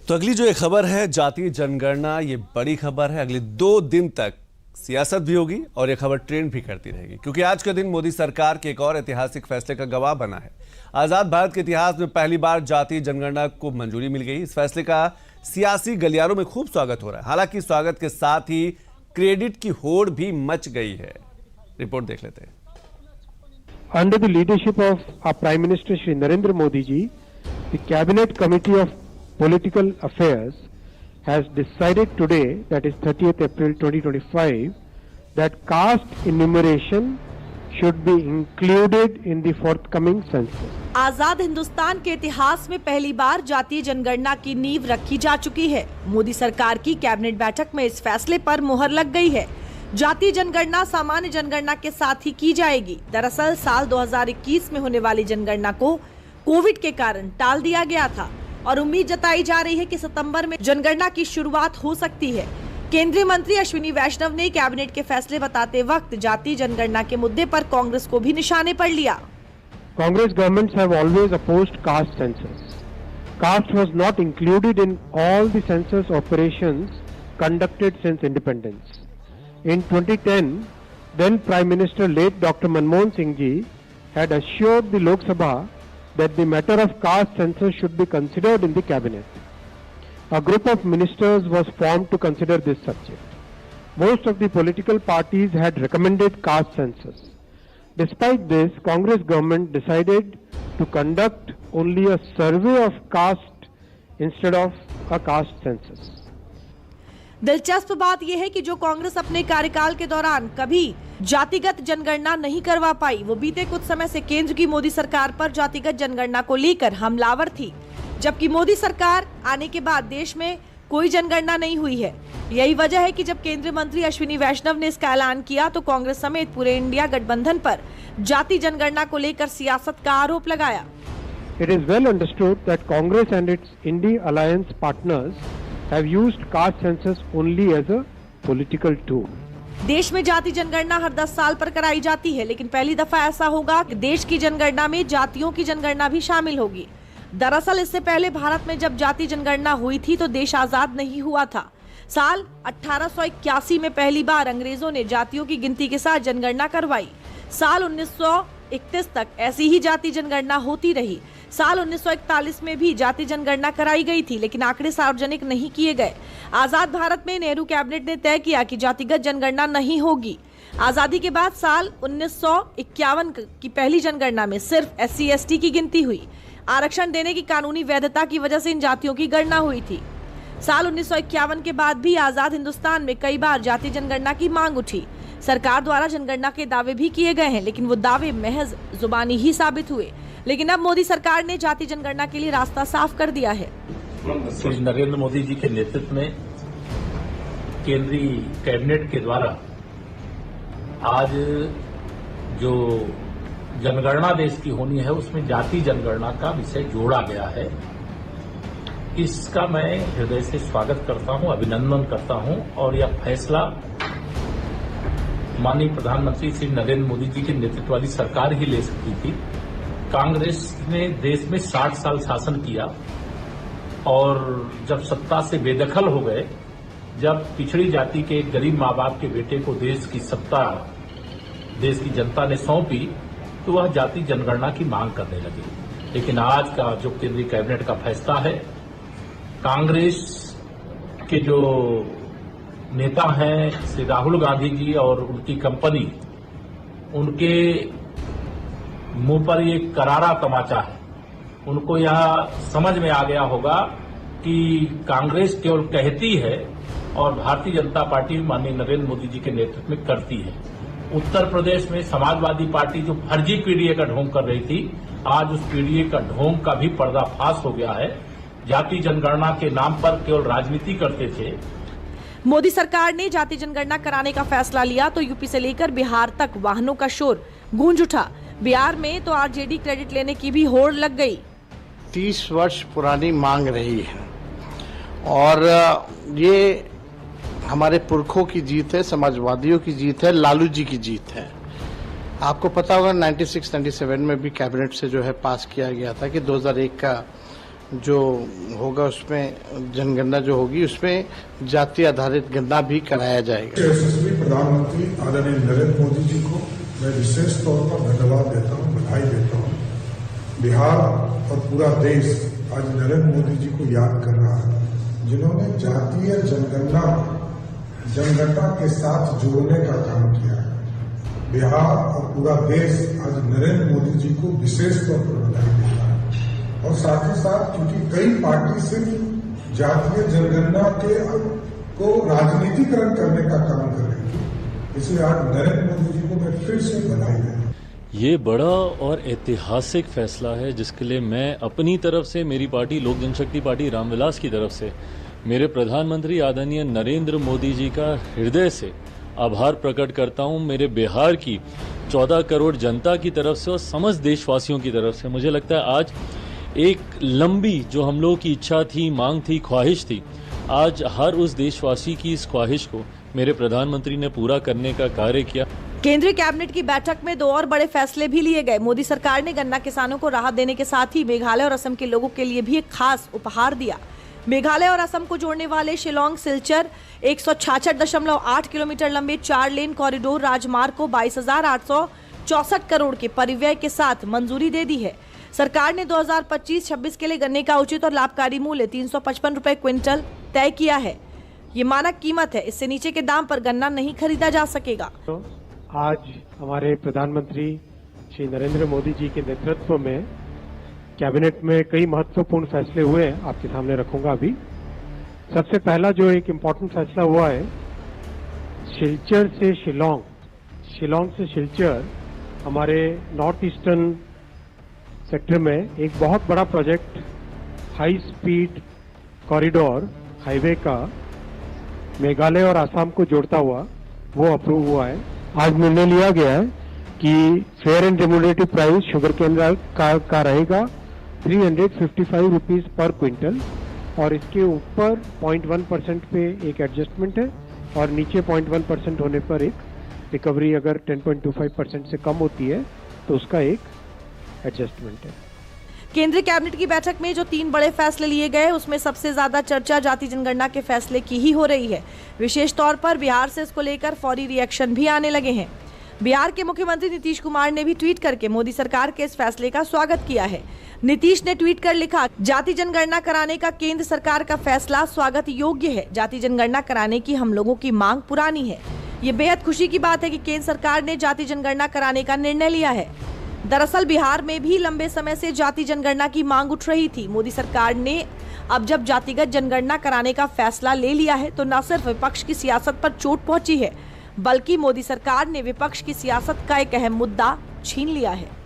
तो अगली जो एक खबर है जातीय जनगणना, ये बड़ी खबर है। अगले 2 दिन तक सियासत भी होगी और ये खबर ट्रेंड भी करती रहेगी, क्योंकि आज का दिन मोदी सरकार के एक और ऐतिहासिक फैसले का गवाह बना है। आजाद भारत के इतिहास में पहली बार जातीय जनगणना को मंजूरी मिल गई। इस फैसले का सियासी गलियारों में खूब स्वागत हो रहा है। हालांकि स्वागत के साथ ही क्रेडिट की होड़ भी मच गई है। रिपोर्ट देख लेते हैं। Under the leadership of our Prime Minister Shri Narendra Modi ji, the Cabinet Committee of Political Affairs has decided today, that is 30th April 2025, that caste enumeration should be included in the forthcoming census. आजाद हिंदुस्तान के इतिहास में पहली बार जातीय जनगणना की नींव रखी जा चुकी है। मोदी सरकार की कैबिनेट बैठक में इस फैसले पर मुहर लग गई है। जातीय जनगणना सामान्य जनगणना के साथ ही की जाएगी। दरअसल साल 2021 में होने वाली जनगणना को कोविड के कारण टाल दिया गया था और उम्मीद जताई जा रही है कि सितंबर में जनगणना की शुरुआत हो सकती है। केंद्रीय मंत्री अश्विनी वैष्णव ने कैबिनेट के फैसले बताते वक्त जातीय जनगणना के मुद्दे पर कांग्रेस को भी निशाने पर लिया। Congress governments have always opposed caste census. Caste was not included in all the census operations conducted since independence. In 2010, then Prime Minister late Dr. Manmohan Singh ji had assured the Lok Sabha that the matter of caste census should be considered in the cabinet. A group of ministers was formed to consider this subject. Most of the political parties had recommended caste census. Despite this, Congress government decided to conduct only a survey of caste instead of a caste census. दिलचस्प बात यह है कि जो कांग्रेस अपने कार्यकाल के दौरान कभी जातिगत जनगणना नहीं करवा पाई, वो बीते कुछ समय से केंद्र की मोदी सरकार पर जातिगत जनगणना को लेकर हमलावर थी। जबकि मोदी सरकार आने के बाद देश में कोई जनगणना नहीं हुई है। यही वजह है कि जब केंद्रीय मंत्री अश्विनी वैष्णव ने इसका ऐलान किया तो कांग्रेस समेत पूरे इंडिया गठबंधन पर जाति जनगणना को लेकर सियासत का आरोप लगाया। It is well understood that Congress and its India alliance partners have used caste census only as a political tool. देश में जाति जनगणना हर 10 साल पर कराई जाती है, लेकिन पहली दफा ऐसा होगा कि देश की जनगणना में जातियों की जनगणना भी शामिल होगी। दरअसल इससे पहले भारत में जब जाति जनगणना हुई थी तो देश आजाद नहीं हुआ था। साल 1881 में पहली बार अंग्रेजों ने जातियों की गिनती के साथ जनगणना करवाई। साल 1931 तक ऐसी ही जाति जनगणना होती रही। साल 1941 में भी जाति जनगणना कराई गई थी, लेकिन आंकड़े सार्वजनिक नहीं किए गए। आजाद भारत में नेहरू कैबिनेट ने तय किया कि जातिगत जनगणना नहीं होगी। आजादी के बाद साल 1951 की पहली जनगणना में सिर्फ SC/ST की गिनती हुई। आरक्षण देने की कानूनी वैधता की वजह से इन जातियों की गणना हुई थी। साल 1951 के बाद भी आजाद हिंदुस्तान में कई बार जाति जनगणना की मांग उठी। सरकार द्वारा जनगणना के दावे भी किए गए हैं, लेकिन वो दावे महज जुबानी ही साबित हुए। लेकिन अब मोदी सरकार ने जाति जनगणना के लिए रास्ता साफ कर दिया है। श्री नरेंद्र मोदी जी के नेतृत्व में केंद्रीय कैबिनेट के द्वारा आज जो जनगणना देश की होनी है उसमें जाति जनगणना का विषय जोड़ा गया है। इसका मैं हृदय से स्वागत करता हूं, अभिनंदन करता हूं और यह फैसला माननीय प्रधानमंत्री श्री नरेंद्र मोदी जी के नेतृत्व वाली सरकार ही ले सकती थी। कांग्रेस ने देश में 60 साल शासन किया और जब सत्ता से बेदखल हो गए, जब पिछड़ी जाति के एक गरीब माँ बाप के बेटे को देश की सत्ता देश की जनता ने सौंपी तो वह जाति जनगणना की मांग करने लगे। लेकिन आज का जो केंद्रीय कैबिनेट का फैसला है, कांग्रेस के जो नेता हैं श्री राहुल गांधी जी और उनकी कंपनी, उनके मुंह पर ये करारा तमाचा है। उनको यह समझ में आ गया होगा कि कांग्रेस केवल कहती है और भारतीय जनता पार्टी माननीय नरेंद्र मोदी जी के नेतृत्व में करती है। उत्तर प्रदेश में समाजवादी पार्टी जो फर्जी पीडीए का ढोंग कर रही थी, आज उस पीडीए का ढोंग का भी पर्दाफाश हो गया है। जाति जनगणना के नाम पर केवल राजनीति करते थे। मोदी सरकार ने जाति जनगणना कराने का फैसला लिया तो यूपी से लेकर बिहार तक वाहनों का शोर गूंज उठा। बिहार में तो आरजेडी क्रेडिट लेने की भी होड़ लग गई। 30 वर्ष पुरानी मांग रही है और ये हमारे पुरखों की जीत है, समाजवादियों की जीत है, लालू जी की जीत है। आपको पता होगा 96-97 में भी कैबिनेट से जो है पास किया गया था कि 2001 का जो होगा उसमें जनगणना जो होगी उसमें जाति आधारित गणना भी कराया जाएगा। यशस्वी प्रधानमंत्री आदरणीय नरेंद्र मोदी जी को मैं विशेष तौर पर धन्यवाद देता हूं, बधाई देता हूं। बिहार और पूरा देश आज नरेंद्र मोदी जी को याद कर रहा है, जिन्होंने जातीय जनगणना के साथ जोड़ने का काम किया है। बिहार और पूरा देश आज नरेंद्र मोदी जी को विशेष तौर पर बधाई देता है। और साथ ही साथ क्योंकि कई पार्टी सिर्फ जातीय जनगणना को राजनीतिकरण करने का काम कर रही थी, इसलिए आज नरेंद्र मोदी जी को मैं फिर से बधाई देता हूं। ये बड़ा और ऐतिहासिक फैसला है जिसके लिए मैं अपनी तरफ से, मेरी पार्टी लोक जनशक्ति पार्टी रामविलास की तरफ से, मेरे प्रधानमंत्री आदरणीय नरेंद्र मोदी जी का हृदय से आभार प्रकट करता हूं। मेरे बिहार की 14 करोड़ जनता की तरफ से और समस्त देशवासियों की तरफ से मुझे लगता है आज एक लंबी जो हम लोगों की इच्छा थी, मांग थी, ख्वाहिश थी, आज हर उस देशवासी की इस ख्वाहिश को मेरे प्रधानमंत्री ने पूरा करने का कार्य किया। केंद्रीय कैबिनेट की बैठक में 2 और बड़े फैसले भी लिए गए। मोदी सरकार ने गन्ना किसानों को राहत देने के साथ ही मेघालय और असम के लोगों के लिए भी एक खास उपहार दिया। मेघालय और असम को जोड़ने वाले शिलोंग सिलचर 166.8 किलोमीटर लंबे 4 लेन कॉरिडोर राजमार्ग को 22,864 करोड़ के परिव्यय के साथ मंजूरी दे दी है। सरकार ने 2025-26 के लिए गन्ने का उचित और लाभकारी मूल्य 355 रुपए क्विंटल तय किया है। ये मानक कीमत है, इससे नीचे के दाम पर गन्ना नहीं खरीदा जा सकेगा। आज हमारे प्रधानमंत्री श्री नरेंद्र मोदी जी के नेतृत्व में कैबिनेट में कई महत्वपूर्ण फैसले हुए हैं, आपके सामने रखूंगा अभी। सबसे पहला जो एक इम्पोर्टेंट फैसला हुआ है, सिलचर से शिलोंग, शिलोंग से सिलचर हमारे नॉर्थ ईस्टर्न सेक्टर में एक बहुत बड़ा project high speed corridor highway का मेघालय और आसाम को जोड़ता हुआ वो अप्रूव हुआ है। आज निर्णय लिया गया है कि fair and remunerative price sugar cane का रहेगा 355 रुपीज पर क्विंटल और इसके ऊपर 0.1% पे एक एडजस्टमेंट है और नीचे 0.1% होने पर एक रिकवरी अगर 10.25% से कम होती है तो उसका एक एडजस्टमेंट है। केंद्रीय कैबिनेट की बैठक में जो 3 बड़े फैसले लिए गए उसमें सबसे ज्यादा चर्चा जाति जनगणना के फैसले की ही हो रही है। विशेष तौर पर बिहार से इसको लेकर फौरी रिएक्शन भी आने लगे हैं। बिहार के मुख्यमंत्री नीतीश कुमार ने भी ट्वीट करके मोदी सरकार के इस फैसले का स्वागत किया है। नीतीश ने ट्वीट कर लिखा, जाति जनगणना कराने का केंद्र सरकार का फैसला स्वागत योग्य है। जाति जनगणना कराने की हम लोगों की मांग पुरानी है। ये बेहद खुशी की बात है कि केंद्र सरकार ने जाति जनगणना कराने का निर्णय लिया है। दरअसल बिहार में भी लंबे समय से जाति जनगणना की मांग उठ रही थी। मोदी सरकार ने अब जब जातिगत जनगणना कराने का फैसला ले लिया है तो न सिर्फ विपक्ष की सियासत पर चोट पहुंची है, बल्कि मोदी सरकार ने विपक्ष की सियासत का एक अहम मुद्दा छीन लिया है।